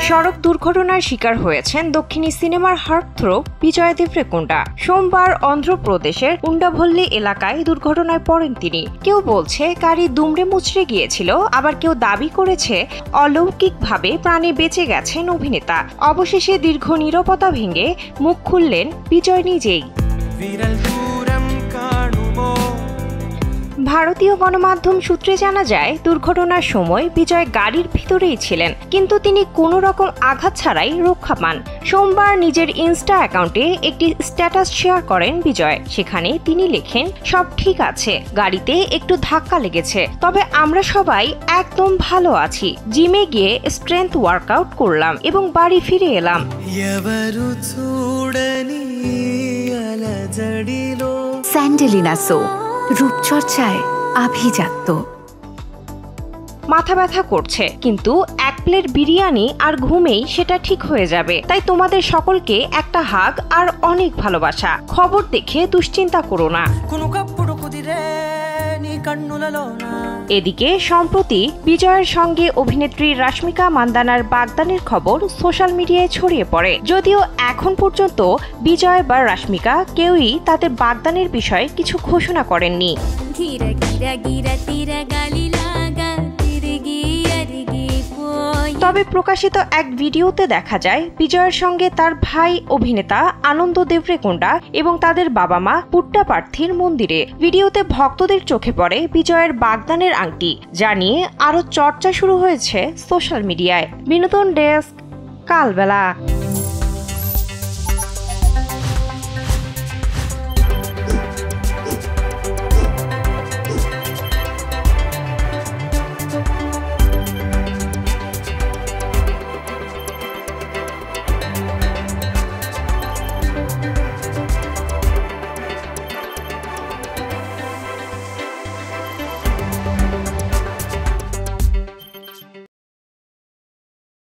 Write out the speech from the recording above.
সড়ক দুর্ঘটনার শিকার হয়েছেন দক্ষিণী সিনেমার হার্টথ্রোব বিজয় দেবরেকোন্ডা। সোমবার অন্ধ্রপ্রদেশের উন্ডাভল্লি এলাকায় দুর্ঘটনায় পড়েন তিনি। কেউ বলছে গাড়ি দুমড়ে মুচড়ে গিয়েছিল, আবার কেউ দাবি করেছে অলৌকিকভাবে প্রাণে বেঁচে গেছেন অভিনেতা। অবশেষে দীর্ঘ নীরবতা ভেঙে মুখ খুললেন বিজয় নিজেই। ভারতীয় গণমাধ্যম সূত্রে জানা যায়, দুর্ঘটনার সময় বিজয় গাড়ির ভিতরেই ছিলেন, কিন্তু তিনি কোনো রকম আঘাত ছাড়াই রক্ষা পান। সোমবার নিজের ইনস্টা অ্যাকাউন্টে একটি স্ট্যাটাস শেয়ার করেন বিজয়। সেখানে তিনি লেখেন, সব ঠিক আছে, গাড়িতে একটু ধাক্কা লেগেছে, তবে আমরা সবাই একদম ভালো আছি। জিমে গিয়ে স্ট্রেংথ ওয়ার্কআউট করলাম এবং বাড়ি ফিরে এলাম। স্যান্ডেলিনা সো, রূপচর্চায় আভিজাত্য। মাথা ব্যথা করছে, কিন্তু এক প্লেট বিরিয়ানি আর ঘুমেই সেটা ঠিক হয়ে যাবে। তাই তোমাদের সকলকে একটা হাগ আর অনেক ভালোবাসা। খবর দেখে দুশ্চিন্তা করো না। এদিকে সম্প্রতি বিজয়ের সঙ্গে অভিনেত্রী রাশমিকা মান্দানার বাগদানের খবর সোশ্যাল মিডিয়ায় ছড়িয়ে পড়ে। যদিও এখন পর্যন্ত বিজয় বা রাশমিকা কেউই তাদের বাগদানের বিষয়ে কিছু ঘোষণা করেননি। তবে প্রকাশিত এক ভিডিওতে দেখা যায় বিজয়ের সঙ্গে তার ভাই অভিনেতা আনন্দ দেবরেকোন্ডা এবং তাদের বাবা মা পুট্টাপার্থীর মন্দিরে। ভিডিওতে ভক্তদের চোখে পড়ে বিজয়ের বাগদানের আংটি, যা নিয়ে আরো চর্চা শুরু হয়েছে সোশ্যাল মিডিয়ায়। বিনোদন ডেস্ক, কালবেলা।